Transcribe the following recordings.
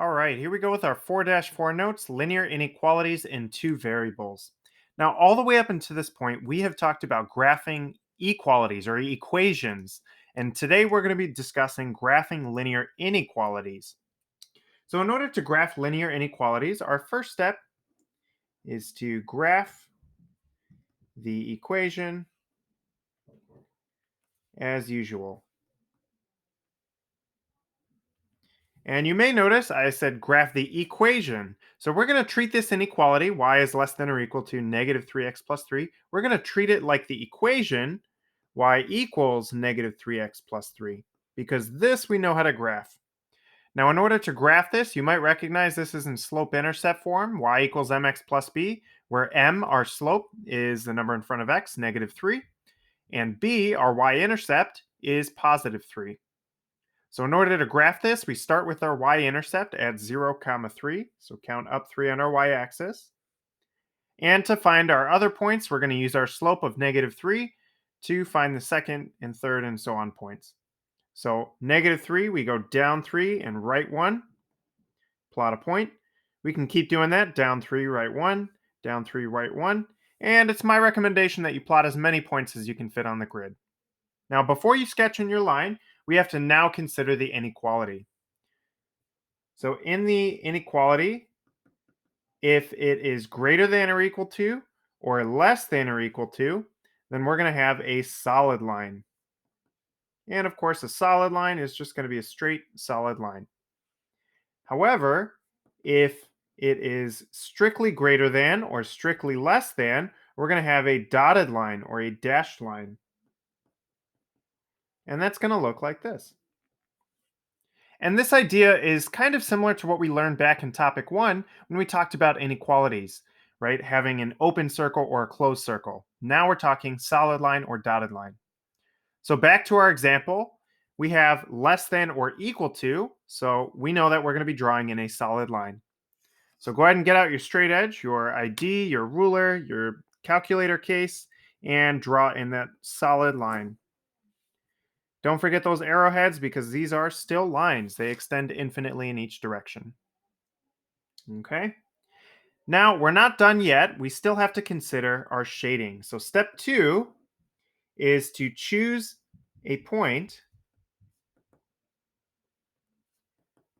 All right, here we go with our 4-4 notes, linear inequalities in two variables. Now, all the way up until this point, we have talked about graphing equalities or equations, and today we're going to be discussing graphing linear inequalities. So in order to graph linear inequalities, our first step is to graph the equation as usual. And you may notice I said graph the equation. So we're going to treat this inequality, y is less than or equal to negative 3x plus 3. We're going to treat it like the equation, y equals negative 3x plus 3, because this we know how to graph. Now, in order to graph this, you might recognize this is in slope-intercept form, y equals mx plus b, where m, our slope, is the number in front of x, negative 3, and b, our y-intercept, is positive 3. So in order to graph this, we start with our y-intercept at 0, 3. So count up 3 on our y-axis. And to find our other points, we're going to use our slope of negative 3 to find the second and third and so on points. So negative 3, we go down 3 and right 1, plot a point. We can keep doing that, down 3, right 1, down 3, right 1. And it's my recommendation that you plot as many points as you can fit on the grid. Now, before you sketch in your line, we have to now consider the inequality. So in the inequality, if it is greater than or equal to or less than or equal to, then we're going to have a solid line. And of course, a solid line is just going to be a straight solid line. However, if it is strictly greater than or strictly less than, we're going to have a dotted line or a dashed line. And that's going to look like this. And this idea is kind of similar to what we learned back in topic 1 when we talked about inequalities, right? Having an open circle or a closed circle. Now we're talking solid line or dotted line. So back to our example, we have less than or equal to, so we know that we're going to be drawing in a solid line. So go ahead and get out your straight edge, your ID, your ruler, your calculator case, and draw in that solid line. Don't forget those arrowheads because these are still lines. They extend infinitely in each direction. Okay. Now, we're not done yet. We still have to consider our shading. So step 2 is to choose a point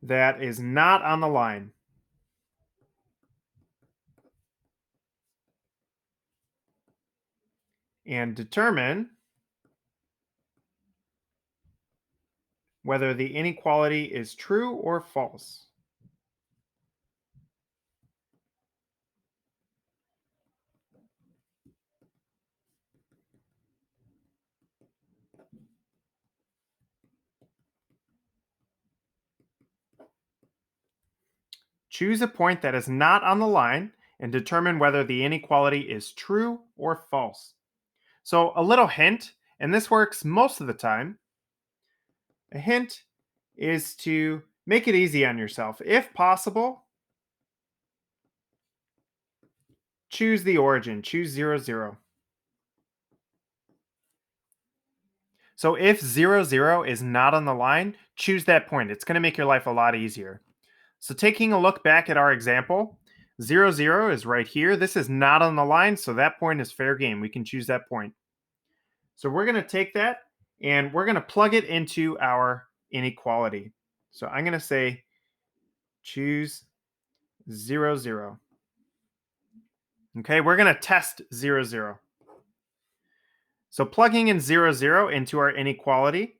that is not on the line. And determine whether the inequality is true or false. Choose a point that is not on the line and determine whether the inequality is true or false. So, a little hint, and this works most of the time. A hint is to make it easy on yourself. If possible, choose the origin, choose 0, 0. So if 0, 0 is not on the line, choose that point. It's going to make your life a lot easier. So taking a look back at our example, 0, 0 is right here. This is not on the line, so that point is fair game. We can choose that point. So we're going to take that and we're going to plug it into our inequality. So I'm going to say choose 0, 0. Okay, we're going to test 0, 0. So plugging in 0, 0 into our inequality,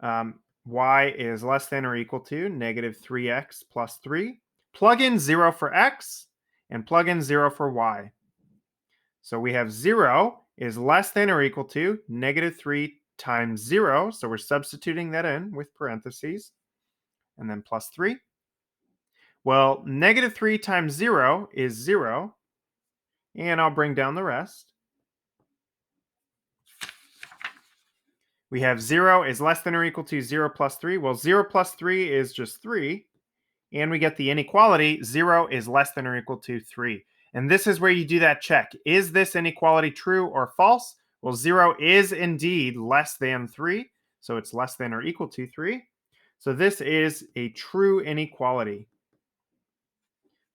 y is less than or equal to negative 3x plus 3. Plug in 0 for x and plug in 0 for y. So we have 0 is less than or equal to negative 3 times 0. So we're substituting that in with parentheses and then plus 3. Well, negative 3 times 0 is 0. And I'll bring down the rest. We have 0 is less than or equal to 0 plus 3. Well, 0 plus 3 is just 3. And we get the inequality, 0 is less than or equal to 3. And this is where you do that check. Is this inequality true or false? Well, 0 is indeed less than 3. So it's less than or equal to 3. So this is a true inequality.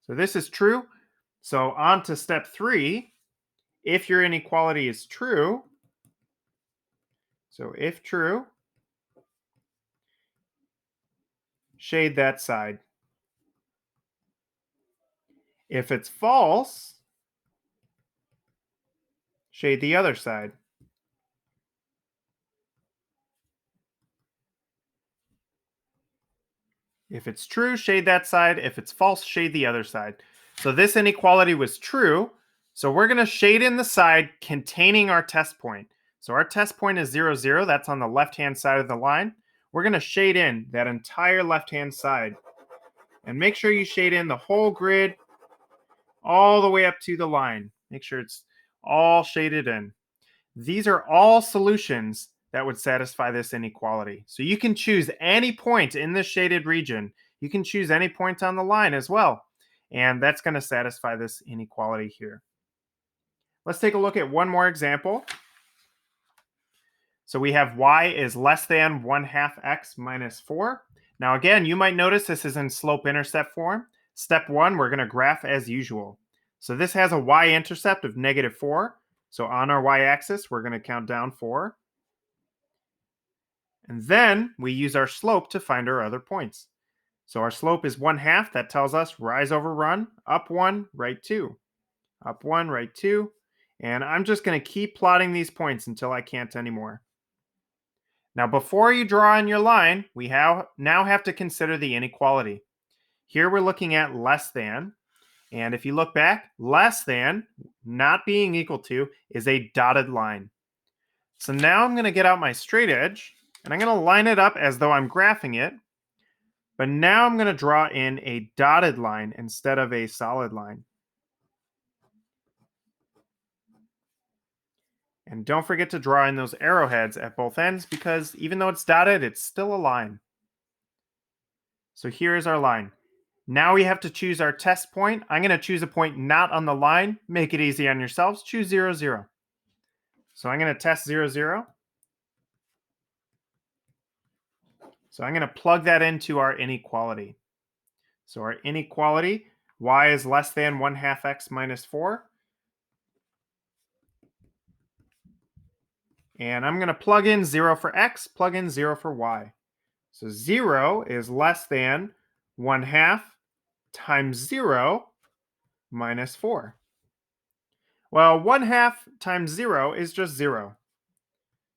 So this is true. So on to step 3. If your inequality is true, so if true, shade that side. If it's false, shade the other side. If it's true, shade that side. If it's false, shade the other side. So this inequality was true. So we're going to shade in the side containing our test point. So our test point is 0, 0. That's on the left-hand side of the line. We're going to shade in that entire left-hand side. And make sure you shade in the whole grid all the way up to the line. Make sure it's all shaded in. These are all solutions that would satisfy this inequality. So you can choose any point in this shaded region. You can choose any point on the line as well. And that's going to satisfy this inequality here. Let's take a look at one more example. So we have y is less than 1/2 x minus 4. Now again, you might notice this is in slope-intercept form. Step 1, we're going to graph as usual. So this has a y-intercept of -4. So on our y-axis, we're going to count down 4. And then we use our slope to find our other points. So our slope is 1/2. That tells us rise over run, up 1, right 2. Up 1, right 2. And I'm just going to keep plotting these points until I can't anymore. Now, before you draw in your line, we now have to consider the inequality. Here we're looking at less than. And if you look back, less than, not being equal to, is a dotted line. So now I'm going to get out my straight edge, and I'm going to line it up as though I'm graphing it. But now I'm going to draw in a dotted line instead of a solid line. And don't forget to draw in those arrowheads at both ends because even though it's dotted, it's still a line. So here is our line. Now we have to choose our test point. I'm going to choose a point not on the line. Make it easy on yourselves. Choose 0, 0. So I'm going to test 0, 0. So I'm going to plug that into our inequality. So our inequality, y is less than 1/2 x minus 4. And I'm going to plug in 0 for x, plug in 0 for y. So 0 is less than 1/2 times 0 minus 4. Well, 1/2 times 0 is just 0.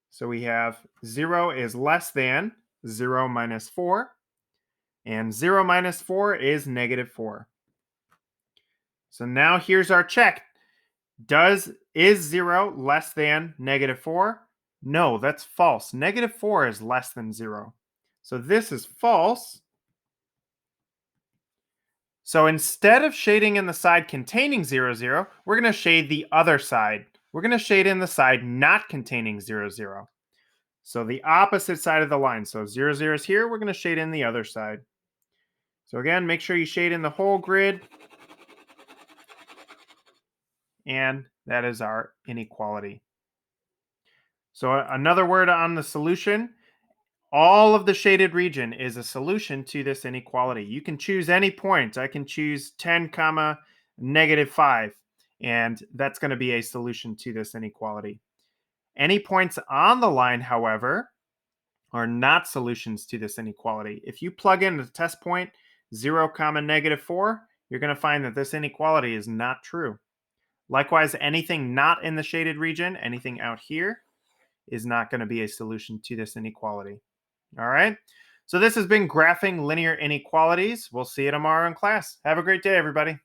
So we have 0 is less than 0 minus 4. And 0 minus 4 is -4. So now here's our check. Is 0 less than -4? No, that's false. -4 is less than 0. So this is false. So instead of shading in the side containing 0, 0, we're going to shade the other side. We're going to shade in the side not containing 0, 0. So the opposite side of the line. So 0, 0 is here. We're going to shade in the other side. So again, make sure you shade in the whole grid. And that is our inequality. So another word on the solution. All of the shaded region is a solution to this inequality. You can choose any point. I can choose 10 comma -5, and that's going to be a solution to this inequality. Any points on the line, however, are not solutions to this inequality. If you plug in the test point 0 comma -4, you're going to find that this inequality is not true. Likewise, anything not in the shaded region, anything out here, is not going to be a solution to this inequality. All right. So this has been graphing linear inequalities. We'll see you tomorrow in class. Have a great day, everybody.